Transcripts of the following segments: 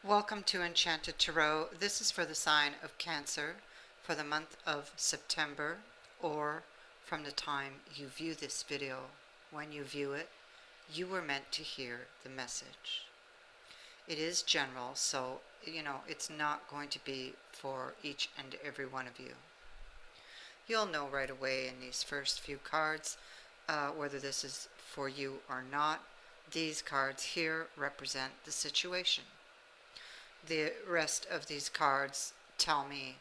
Welcome to Enchanted Tarot. This is for the sign of Cancer for the month of September, or from the time you view this video. When you view it, you were meant to hear the message. It is general, so it's not going to be for each and every one of you. You'll know right away in these first few cards whether this is for you or not. These cards here represent the situation. The rest of these cards tell me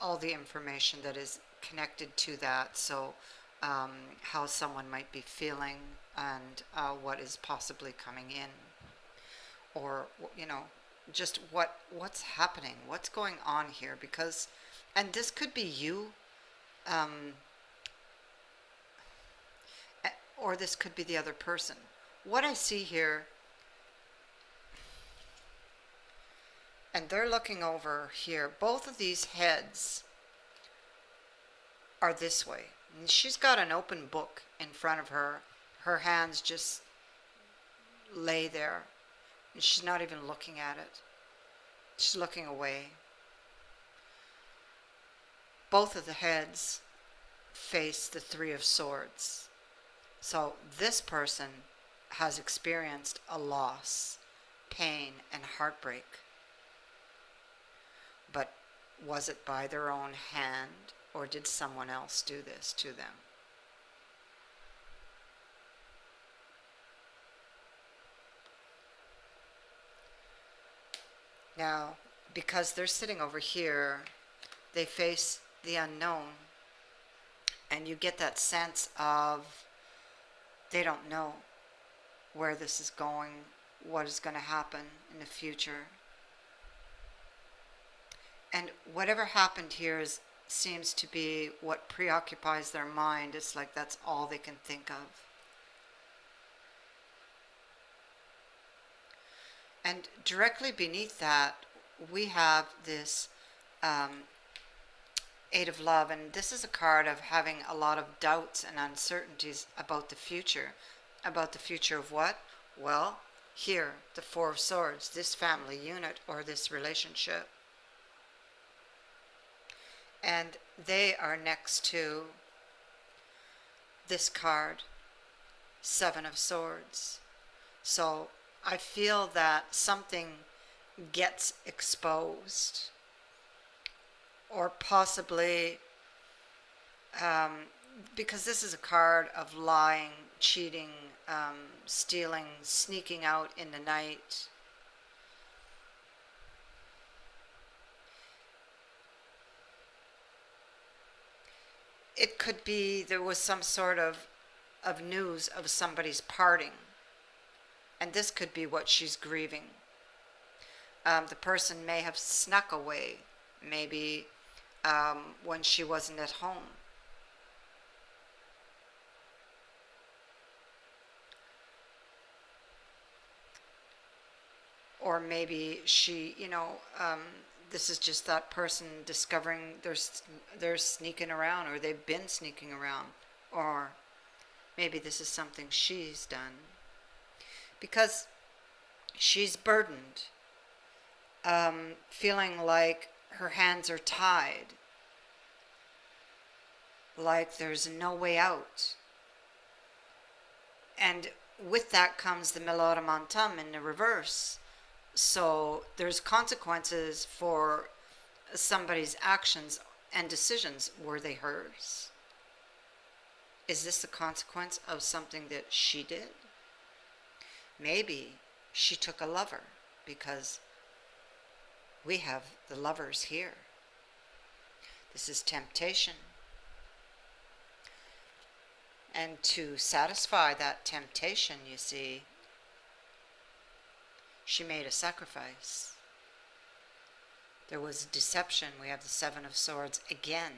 all the information that is connected to that. So how someone might be feeling and what is possibly coming in, or just what's happening, what's going on here. Because, and this could be you, or this could be the other person. What I see here, and they're looking over here, both of these heads are this way. And she's got an open book in front of her. Her hands just lay there. And she's not even looking at it. She's looking away. Both of the heads face the Three of Swords. So this person has experienced a loss, pain, and heartbreak. But was it by their own hand, or did someone else do this to them? Now, because they're sitting over here, they face the unknown, and you get that sense of they don't know where this is going, what is going to happen in the future. And whatever happened here seems to be what preoccupies their mind. It's like that's all they can think of. And directly beneath that, we have this Eight of Love. And this is a card of having a lot of doubts and uncertainties about the future. About the future of what? Well, here, the Four of Swords, this family unit or this relationship. And they are next to this card, Seven of Swords. So I feel that something gets exposed, or possibly because this is a card of lying, cheating, stealing, sneaking out in the night. It could be there was some sort of news of somebody's parting. And this could be what she's grieving. The person may have snuck away, maybe when she wasn't at home. Or maybe she, this is just that person discovering they're sneaking around, or they've been sneaking around, or maybe this is something she's done, because she's burdened, feeling like her hands are tied, like there's no way out. And with that comes the Meloromantum in the reverse. So there's consequences for somebody's actions and decisions. Were they hers? Is this the consequence of something that she did? Maybe she took a lover, because we have the Lovers here. This is temptation. And to satisfy that temptation, you see, she made a sacrifice. There was deception. We have the Seven of Swords again.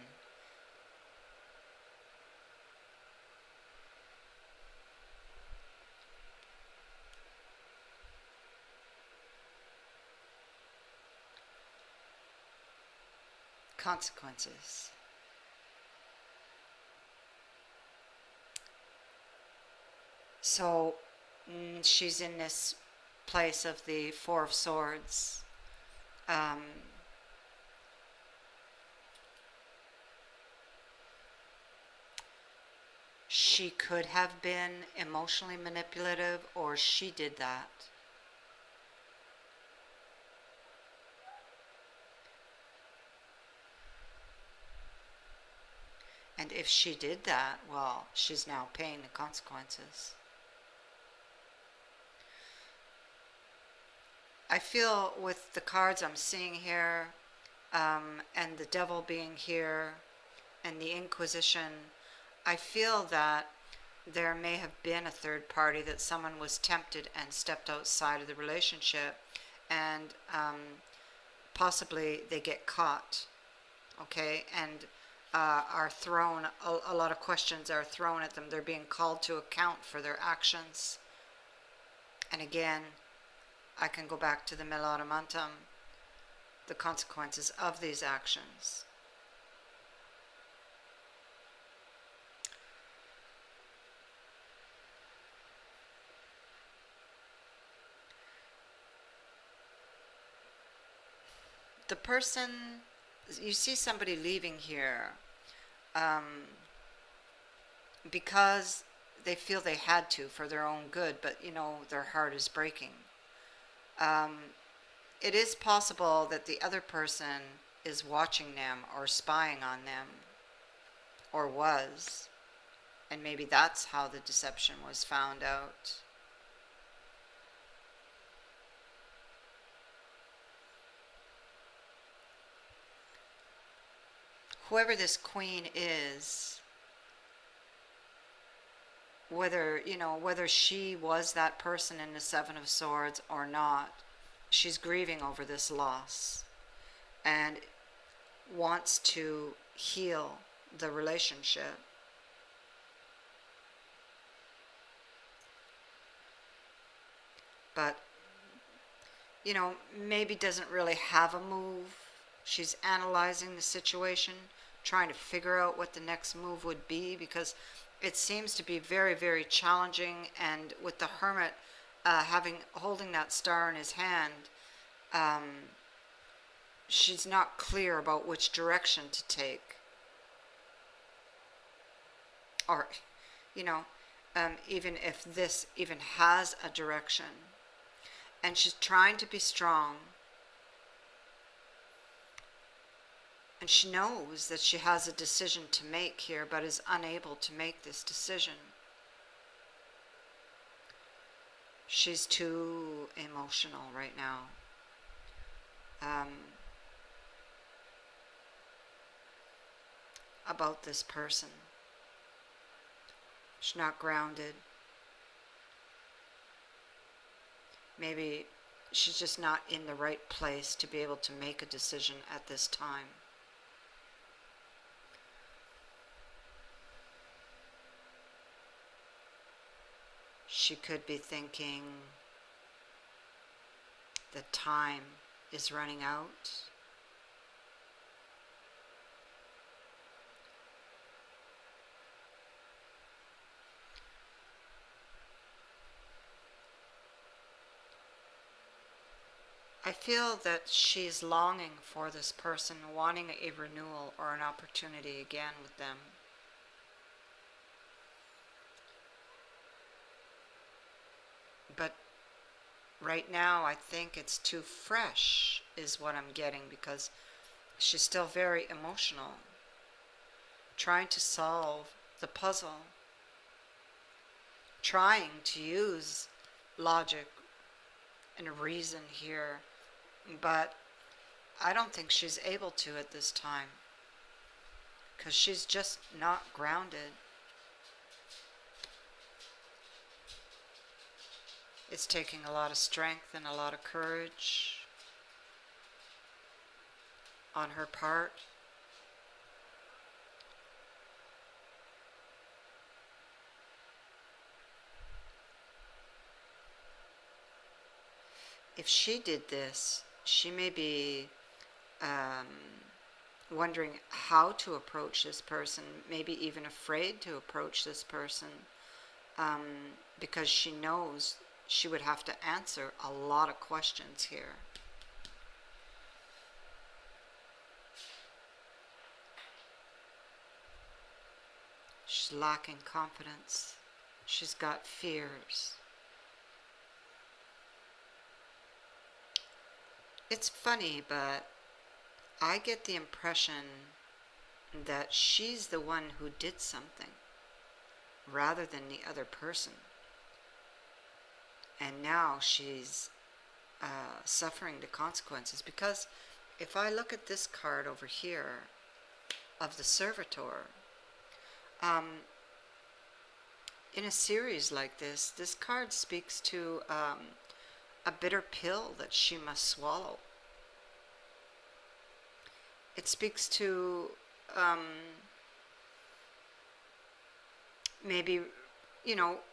Consequences. So she's in this place of the Four of Swords. She could have been emotionally manipulative, or she did that. And if she did that, well, she's now paying the consequences. I feel with the cards I'm seeing here, and the devil being here, and the Inquisition, I feel that there may have been a third party, that someone was tempted and stepped outside of the relationship, and possibly they get caught, okay, and are thrown, a lot of questions are thrown at them. They're being called to account for their actions. And again, I can go back to the Melodimentum, the consequences of these actions. The person, you see somebody leaving here because they feel they had to for their own good, but their heart is breaking. It is possible that the other person is watching them or spying on them, or was, and maybe that's how the deception was found out. Whoever this queen is, whether she was that person in the Seven of Swords or not, she's grieving over this loss and wants to heal the relationship. But maybe doesn't really have a move. She's analyzing the situation, trying to figure out what the next move would be, because it seems to be very, very challenging. And with the Hermit holding that star in his hand, she's not clear about which direction to take, or even if this even has a direction. And she's trying to be strong, and she knows that she has a decision to make here, but is unable to make this decision. She's too emotional right now. About this person. She's not grounded. Maybe she's just not in the right place to be able to make a decision at this time. She could be thinking the time is running out. I feel that she's longing for this person, wanting a renewal or an opportunity again with them. But right now, I think it's too fresh, is what I'm getting, because she's still very emotional, trying to solve the puzzle, trying to use logic and reason here, but I don't think she's able to at this time, because she's just not grounded. It's taking a lot of strength and a lot of courage on her part. If she did this, she may be wondering how to approach this person, maybe even afraid to approach this person, because she knows she would have to answer a lot of questions here. She's lacking confidence. She's got fears. It's funny, but I get the impression that she's the one who did something rather than the other person. And now she's suffering the consequences, because if I look at this card over here of the Servitor, in a series like this, this card speaks to a bitter pill that she must swallow. It speaks to maybe,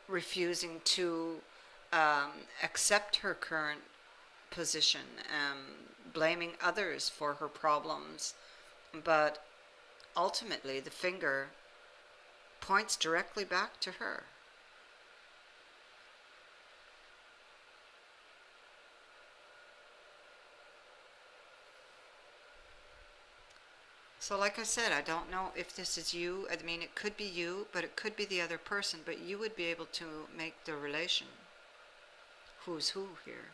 refusing to accept her current position, blaming others for her problems. But ultimately, the finger points directly back to her. So like I said, I don't know if this is you. I mean, it could be you, but it could be the other person, but you would be able to make the relation. Who's who here?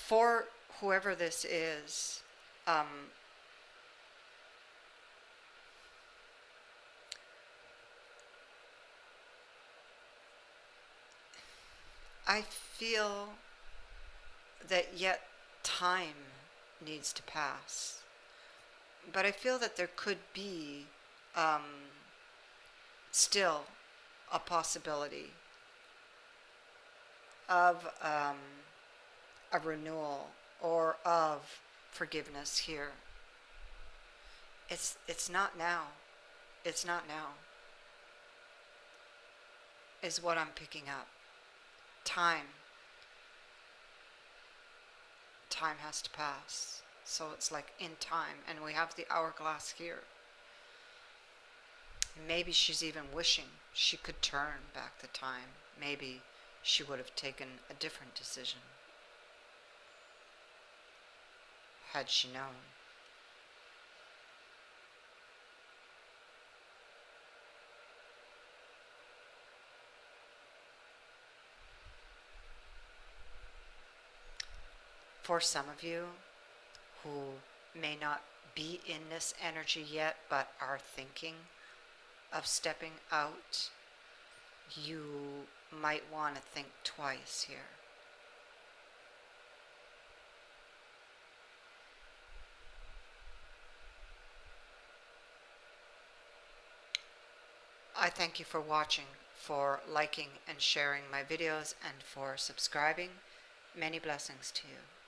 For whoever this is, I feel that yet time needs to pass. But I feel that there could be still a possibility of a renewal or of forgiveness here. It's not now. It's not now, is what I'm picking up. Time has to pass. So it's like in time, and we have the hourglass here. Maybe she's even wishing she could turn back the time. Maybe she would have taken a different decision had she known. For some of you who may not be in this energy yet but are thinking of stepping out, you might want to think twice here. I thank you for watching, for liking and sharing my videos, and for subscribing. Many blessings to you.